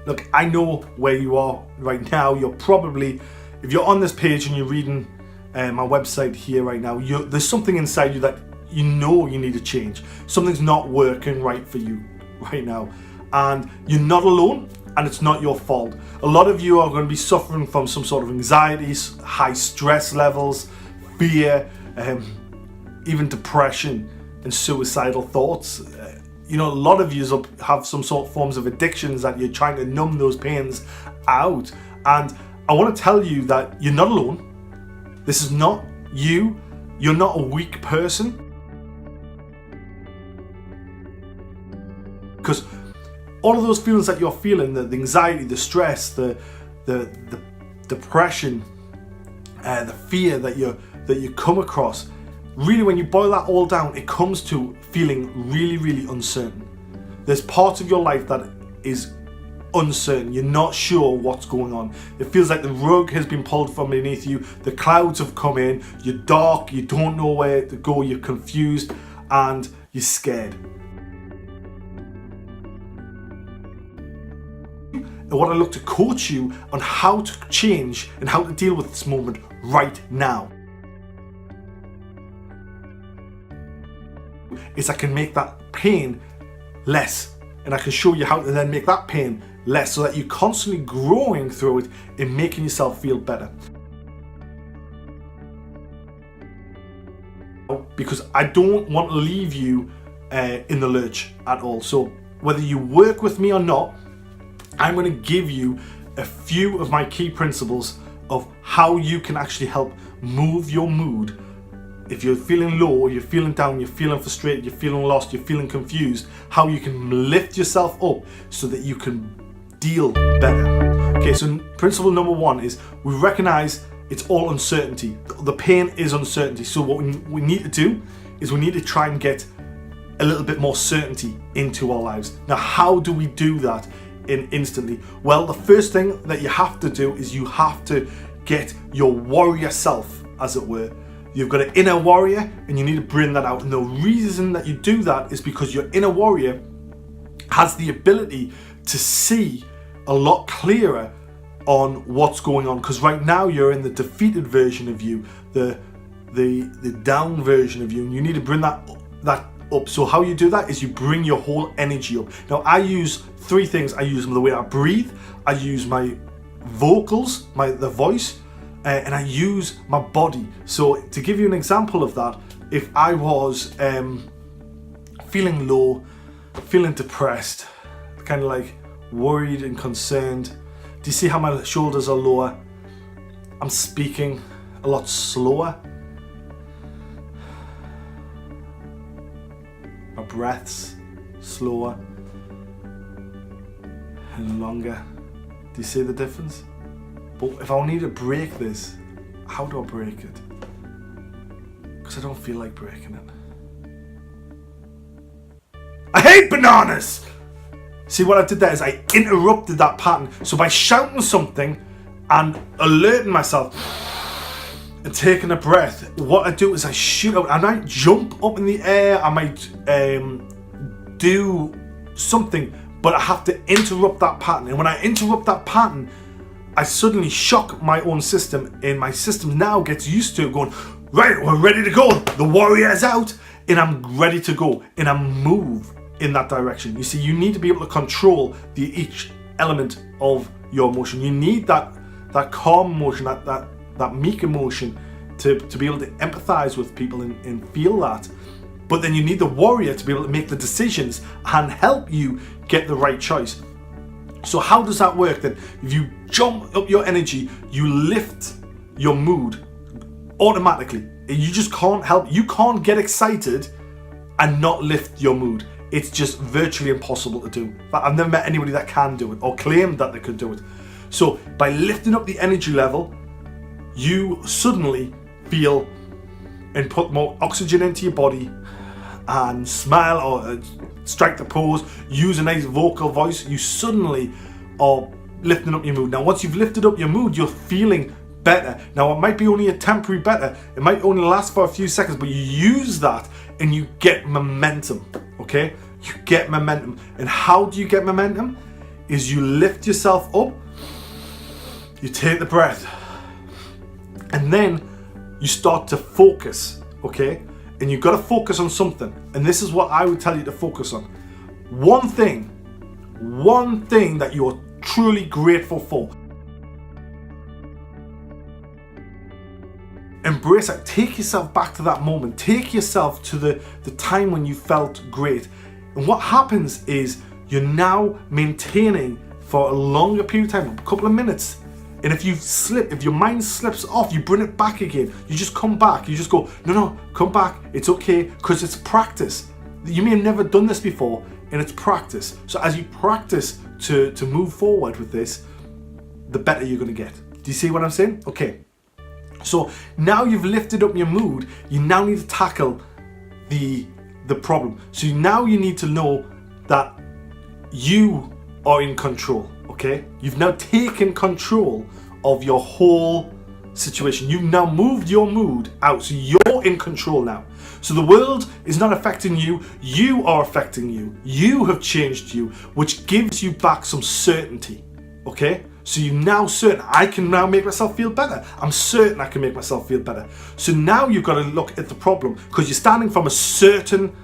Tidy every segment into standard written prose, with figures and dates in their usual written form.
Look, I know where you are right now. You're probably, if you're on this page and you're reading my website here right now, there's something inside you that you know you need to change. Something's not working right for you right now. And you're not alone, and it's not your fault. A lot of you are going to be suffering from some sort of anxieties, high stress levels, fear, even depression and suicidal thoughts. A lot of you have some sort of forms of addictions that you're trying to numb those pains out. And I want to tell you that you're not alone. This is not you. You're not a weak person. Because all of those feelings that you're feeling, the anxiety, the stress, the depression, the fear that you come across, really when you boil that all down, it comes to feeling really, really uncertain. There's parts of your life that is uncertain. You're not sure what's going on. It feels like the rug has been pulled from beneath you. The clouds have come in. You're dark. You don't know where to go. You're confused and you're scared. And what I look to coach you on how to change and how to deal with this moment right now is I can make that pain less, and I can show you how to then make that pain less so that you're constantly growing through it and making yourself feel better. Because I don't want to leave you in the lurch at all. So whether you work with me or not, I'm going to give you a few of my key principles of how you can actually help move your mood. If you're feeling low, you're feeling down, you're feeling frustrated, you're feeling lost, you're feeling confused, how you can lift yourself up so that you can deal better. Okay, so principle number one is we recognize it's all uncertainty. The pain is uncertainty. So what we need to do is we need to try and get a little bit more certainty into our lives. Now, how do we do that instantly? Well, the first thing that you have to do is you have to get your warrior self, as it were. You've got an inner warrior and you need to bring that out. And the reason that you do that is because your inner warrior has the ability to see a lot clearer on what's going on. Because right now you're in the defeated version of you, the down version of you, and you need to bring that up. So how you do that is you bring your whole energy up. Now I use three things. I use the way I breathe, I use my vocals, the voice, and I use my body. So to give you an example of that, if I was feeling low, feeling depressed, kind of like worried and concerned, do you see how my shoulders are lower? I'm speaking a lot slower. My breath's slower and longer. Do you see the difference? But if I need to break this, how do I break it? Because I don't feel like breaking it. I hate bananas! See, what I did there is I interrupted that pattern. So by shouting something and alerting myself and taking a breath, what I do is I shoot out. I might jump up in the air, I might do something, but I have to interrupt that pattern. And when I interrupt that pattern, I suddenly shock my own system, and my system now gets used to going, right, we're ready to go. The warrior is out, and I'm ready to go, and I move in that direction. You see, you need to be able to control each element of your emotion. You need that calm emotion, that meek emotion to be able to empathize with people and feel that. But then you need the warrior to be able to make the decisions and help you get the right choice. So how does that work then? If you jump up your energy, you lift your mood automatically. You just can't help. You can't get excited and not lift your mood. It's just virtually impossible to do. But I've never met anybody that can do it or claim that they could do it. So by lifting up the energy level, you suddenly feel and put more oxygen into your body and smile or strike the pose, use a nice vocal voice. You suddenly are lifting up your mood. Now once you've lifted up your mood, you're feeling better. Now it might be only a temporary better, it might only last for a few seconds, but you use that and you get momentum. Okay, you get momentum. And how do you get momentum? is you lift yourself up, you take the breath, and then you start to focus, okay? And you've got to focus on something. And this is what I would tell you to focus on. One thing that you're truly grateful for. Embrace it. Take yourself back to that moment. Take yourself to the time when you felt great. And what happens is you're now maintaining for a longer period of time, a couple of minutes. And if your mind slips off, you bring it back again. You just come back. You just go, no, come back. It's okay, because it's practice. You may have never done this before, and it's practice. So as you practice to move forward with this, the better you're going to get. Do you see what I'm saying? Okay. So now you've lifted up your mood, you now need to tackle the problem. So now you need to know that you are in control, okay? You've now taken control of your whole situation. You've now moved your mood out, so you're in control now. So the world is not affecting you, you are affecting you. You have changed you, which gives you back some certainty, okay? So you're now certain, I can now make myself feel better. I'm certain I can make myself feel better. So now you've got to look at the problem, because you're standing from a certain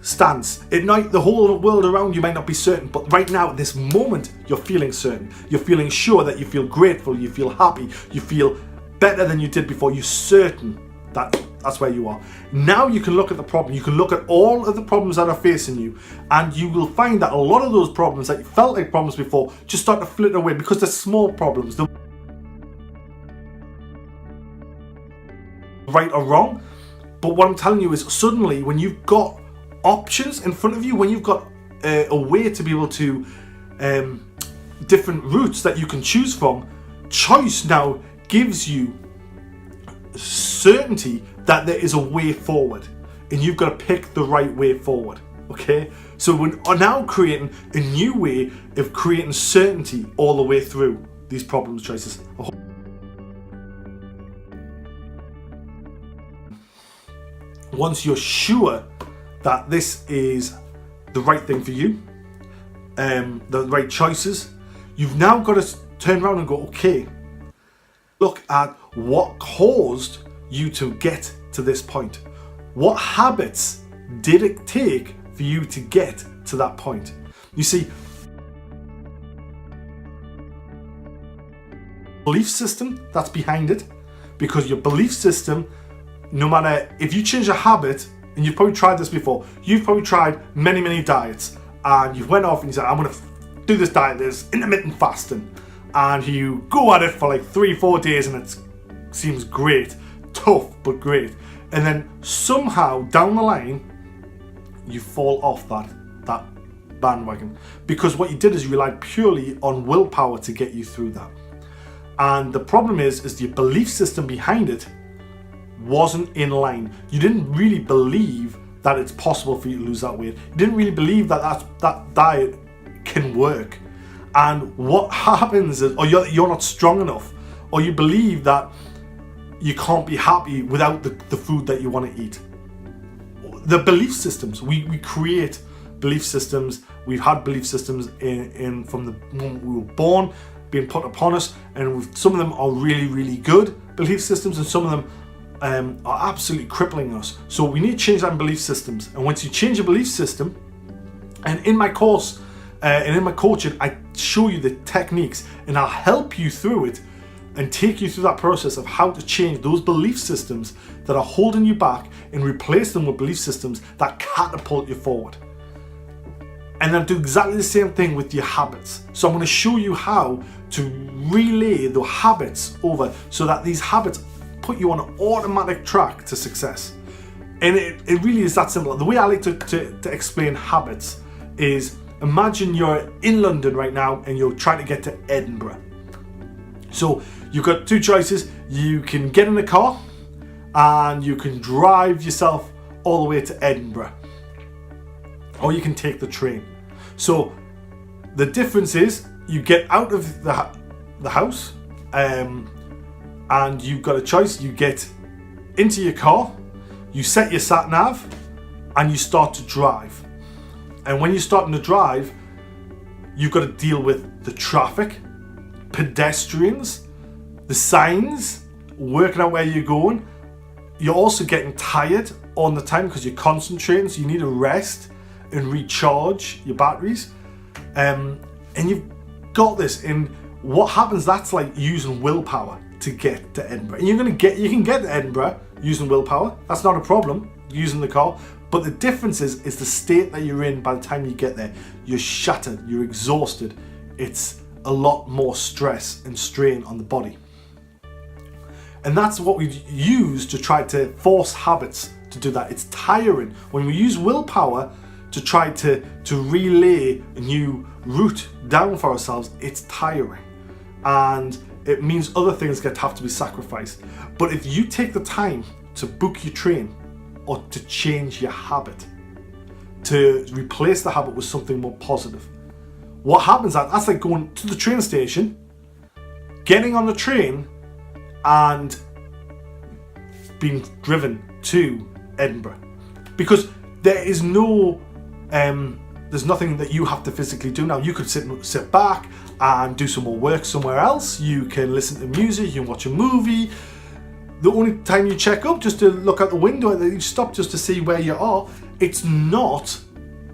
stance. At night, the whole world around you might not be certain, but right now, at this moment, you're feeling certain. You're feeling sure that you feel grateful, you feel happy, you feel better than you did before. You're certain that that's where you are. Now you can look at the problem. You can look at all of the problems that are facing you, and you will find that a lot of those problems that you felt like problems before just start to flit away, because they're small problems. They're right or wrong. But what I'm telling you is, suddenly when you've got options in front of you, when you've got a way to be able to different routes that you can choose from, choice now gives you certainty that there is a way forward, and you've got to pick the right way forward, okay? So we're now creating a new way of creating certainty all the way through these problem choices. Once you're sure that this is the right thing for you, the right choices, you've now got to turn around and go, okay, look at what caused you to get to this point. What habits did it take for you to get to that point? You see, belief system that's behind it, because your belief system, no matter if you change a habit, and you've probably tried this before, you've probably tried many diets, and you went off and you said, I'm going to do this diet, there's intermittent fasting, and you go at it for like 3-4 days and it seems great, tough but great, and then somehow down the line you fall off that bandwagon, because what you did is you relied purely on willpower to get you through that. And the problem is the belief system behind it wasn't in line. You didn't really believe that it's possible for you to lose that weight. You didn't really believe that diet can work. And what happens is, or you're not strong enough, or you believe that you can't be happy without the food that you want to eat. The belief systems, we create belief systems. We've had belief systems in from the moment we were born, being put upon us, and some of them are really good belief systems, and some of them are absolutely crippling us. So we need to change our belief systems. And once you change your belief system, and in my course and in my coaching, I show you the techniques, and I'll help you through it and take you through that process of how to change those belief systems that are holding you back and replace them with belief systems that catapult you forward. And then do exactly the same thing with your habits. So I'm going to show you how to relay the habits over, so that these habits put you on an automatic track to success. And it really is that simple. The way I like to explain habits is, imagine you're in London right now and you're trying to get to Edinburgh. So you've got two choices. You can get in a car and you can drive yourself all the way to Edinburgh, or you can take the train. So the difference is, you get out of the house, and you've got a choice. You get into your car, you set your sat nav, and you start to drive. And when you're starting to drive, you've got to deal with the traffic, pedestrians, the signs, working out where you're going. You're also getting tired all the time because you're concentrating, so you need to rest and recharge your batteries. And you've got this. And what happens, that's like using willpower to get to Edinburgh. And you can get to Edinburgh using willpower. That's not a problem, using the car. But the difference is the state that you're in by the time you get there. You're shattered, you're exhausted. It's a lot more stress and strain on the body. And that's what we use to try to force habits to do that. It's tiring. When we use willpower to try to relay a new route down for ourselves, it's tiring. And it means other things have to be sacrificed. But if you take the time to book your train or to change your habit, to replace the habit with something more positive, what happens, that's like going to the train station, getting on the train and being driven to Edinburgh. Because there is no, there's nothing that you have to physically do now. You could sit back and do some more work somewhere else. You can listen to music, you can watch a movie. The only time you check up just to look out the window, and you stop just to see where you are, it's not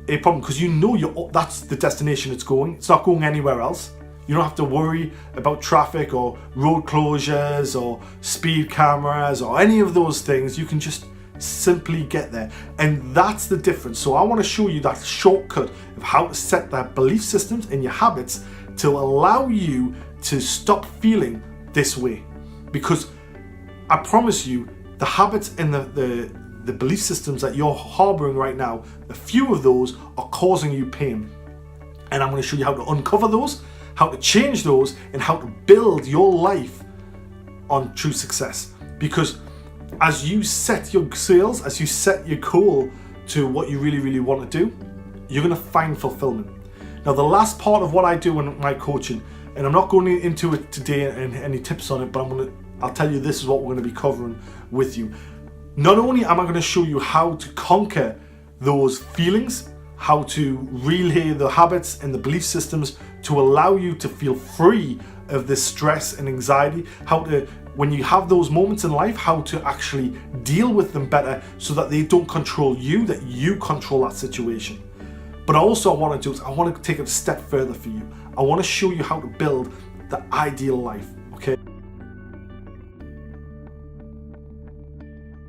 a problem because you know that's the destination it's going. It's not going anywhere else. You don't have to worry about traffic or road closures or speed cameras or any of those things. You can just simply get there. And that's the difference. So I want to show you that shortcut of how to set that belief systems and your habits to allow you to stop feeling this way. Because I promise you, the habits and the belief systems that you're harboring right now, a few of those are causing you pain. And I'm going to show you how to uncover those, how to change those, and how to build your life on true success. Because as you set your sails, as you set your goal to what you really, really want to do, you're going to find fulfillment. Now, the last part of what I do in my coaching, and I'm not going into it today and any tips on it, but I'll tell you this is what we're going to be covering with you. Not only am I going to show you how to conquer those feelings, how to relay the habits and the belief systems to allow you to feel free of this stress and anxiety, how to, when you have those moments in life, how to actually deal with them better so that they don't control you, that you control that situation. But also I want to take it a step further for you. I want to show you how to build the ideal life, okay?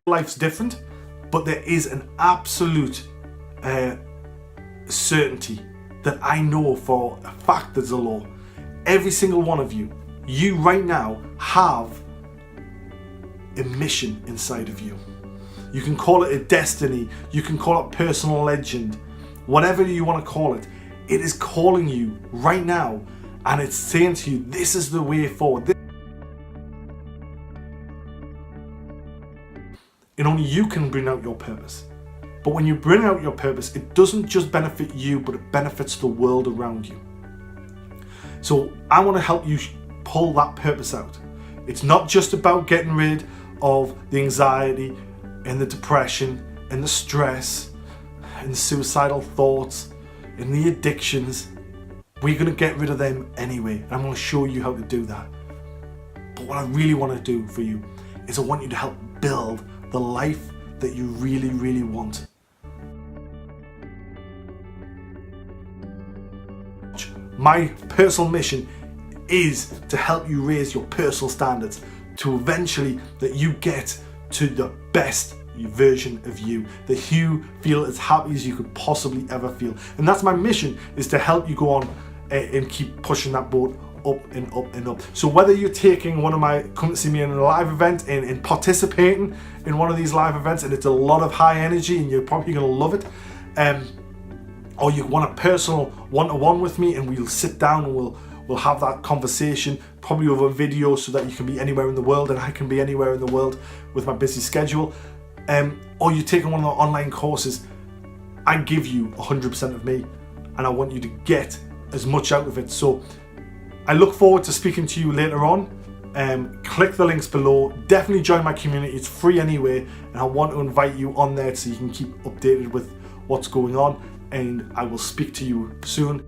Life's different, but there is an absolute certainty that I know for a fact there's a law. Every single one of you right now have a mission inside of you. You can call it a destiny, you can call it personal legend, whatever you want to call it. It is calling you right now, and it's saying to you, this is the way forward. And only you can bring out your purpose. But when you bring out your purpose, it doesn't just benefit you, but it benefits the world around you. So I want to help you pull that purpose out. It's not just about getting rid of the anxiety and the depression and the stress and the suicidal thoughts and the addictions. We're going to get rid of them anyway. And I'm going to show you how to do that. But what I really want to do for you is I want you to help build the life that you really, really want. My personal mission is to help you raise your personal standards to eventually that you get to the best version of you, that you feel as happy as you could possibly ever feel. And that's my mission, is to help you go on and keep pushing that boat up and up and up. So whether you're taking come to see me in a live event and participating in one of these live events, and it's a lot of high energy and you're probably going to love it, or you want a personal one-to-one with me and we'll sit down and we'll have that conversation, probably over video, so that you can be anywhere in the world and I can be anywhere in the world with my busy schedule, or you're taking one of the online courses, I give you 100% of me and I want you to get as much out of it. So I look forward to speaking to you later on. Click the links below. Definitely join my community. It's free anyway, and I want to invite you on there so you can keep updated with what's going on, and I will speak to you soon.